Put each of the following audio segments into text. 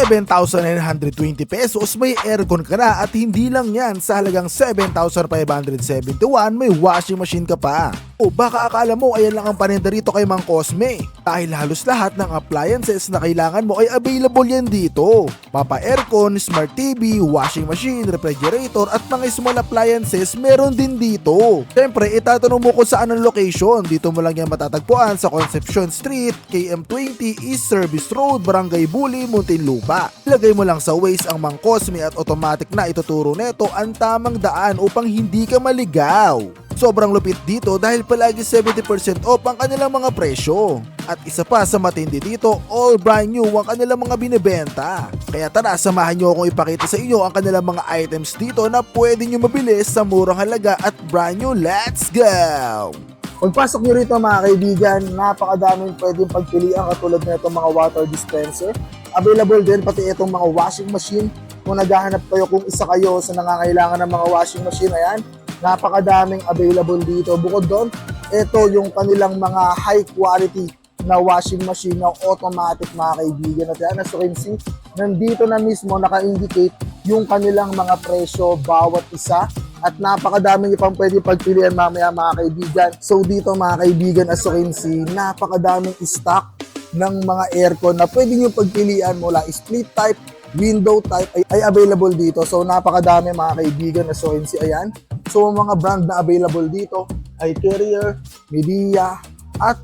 7,920 pesos may aircon ka na at hindi lang yan, sa halagang 7,571 may washing machine ka pa. O baka akala mo ayan lang ang paninda rito kay Mang Cosme, dahil halos lahat ng appliances na kailangan mo ay available yan dito. Papa aircon, smart TV, washing machine, refrigerator at mga small appliances meron din dito. Siyempre itatanong mo kung saan ang location, dito mo lang yan matatagpuan sa Concepcion Street, KM20 East Service Road, Barangay Buli, Muntinlupa. Ilagay mo lang sa Waze ang Mang Cosme at automatic na ituturo neto ang tamang daan upang hindi ka maligaw. Sobrang lupit dito dahil palagi 70% off ang kanilang mga presyo. At isa pa sa matindi dito, all brand new ang kanilang mga binibenta. Kaya tara, samahan nyo akong ipakita sa inyo ang kanilang mga items dito na pwede nyo mabili sa murang halaga at brand new. Let's go! Pagpasok nyo rito mga kaibigan, napakadaming pwedeng pagpilian katulad na itong mga water dispenser. Available din pati itong mga washing machine. Kung naghahanap kayo, kung isa kayo sa nangangailangan ng mga washing machine, ayan, napakadaming available dito. Bukod doon, ito yung kanilang mga high quality na washing machine na automatic mga kaibigan. At yan, as you can see, nandito na mismo naka-indicate yung kanilang mga presyo bawat isa. At napakadami nyo pang pwede pagpilian mamaya mga kaibigan. So dito mga kaibigan, as you can see, napakadaming stock ng mga aircon na pwede nyo pagpilian mula split type, window type ay available dito. So napakadami mga kaibigan, as you can see, ayan. So mga brand na available dito ay Carrier, Midea, at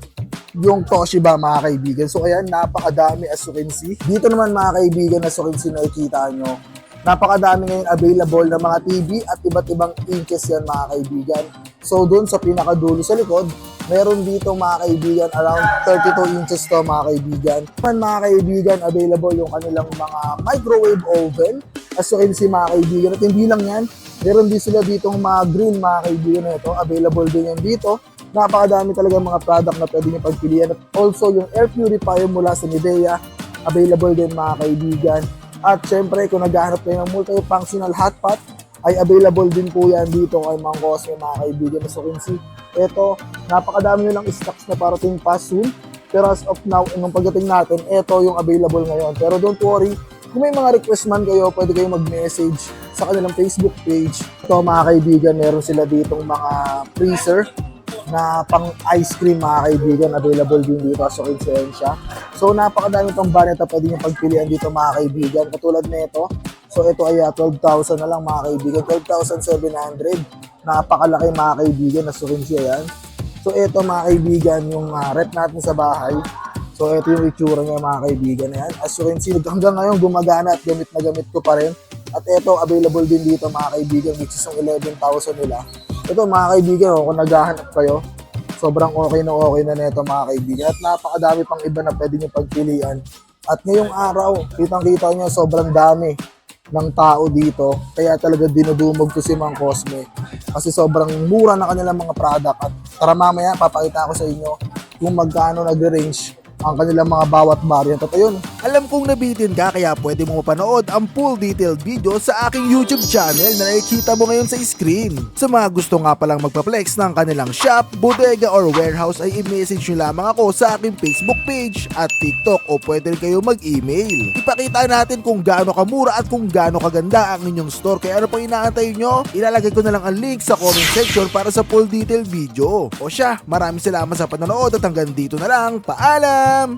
yung Toshiba mga kaibigan. So ayan, napakadami as you can see. Dito naman mga kaibigan, as you can see, nakikita nyo, napakadami ngayon available na mga TV at iba't ibang inches yan mga kaibigan. So doon sa pinakadulo sa likod, meron dito mga kaibigan around 32 inches to mga kaibigan. Mga kaibigan, available yung kanilang mga microwave oven. As you can see mga kaibigan, at hindi lang yan, meron din sila ditong mga grill mga kaibigan na ito. Available din yan dito. Napakadami talaga mga product na pwede nyo pagpilian. At also yung air purifier mula sa Midea, available din mga kaibigan. At syempre kung naghahanap kayo ng multi-functional hotpot, ay available din po yan dito kay Mang Cosme mga kaibigan. So you can see, ito, napakadami nyo lang stocks na parating pa soon. Pero as of now, nung pagdating natin, ito yung available ngayon. Pero don't worry, kung may mga request man kayo, pwede kayong mag-message sa kanilang Facebook page. Ito mga kaibigan, meron sila ditong mga freezer na pang ice cream mga kaibigan, available din dito sa Konsensya. So napakadami pang banet na pwede nyo pagpilian dito mga kaibigan. Katulad nito, so ito ay 12,000 na lang mga kaibigan, 12,700. Napakalaki mga kaibigan na sukinsi yan. So ito mga kaibigan, yung rep natin sa bahay. So ito yung itsura niya mga kaibigan. Ayan. As you can see, hanggang ngayon gumagana at gamit na gamit ko pa rin. At ito available din dito mga kaibigan, which is yung 11,000 nila. Ito mga kaibigan, kung naghahanap kayo, sobrang okay na nito mga kaibigan. At napakadami pang iba na pwede nyo pagpilian. At ngayong araw, kitang-kita nyo, sobrang dami ng tao dito. Kaya talaga dinudumog ko si Mang Cosme. Kasi sobrang mura na kanilang mga product. At tara mamaya, papakita ko sa inyo kung magkano nag-range ang kanilang mga bawat variant. At ayun, Alam kong nabitin ka kaya pwede mo mapanood ang full detailed video sa aking YouTube channel na nakikita mo ngayon sa screen. Sa mga gusto nga palang magpa-flex ng kanilang shop, bodega or warehouse ay i-message nyo lamang ako sa aking Facebook page at TikTok o pwede rin kayo mag-email. Ipakita natin kung gaano kamura at kung gaano kaganda ang inyong store. Kaya ano pang inaantay nyo? Ilalagay ko na lang ang link sa comment section para sa full detailed video. O siya, maraming salamat sa panonood at hanggang dito na lang. Paalam!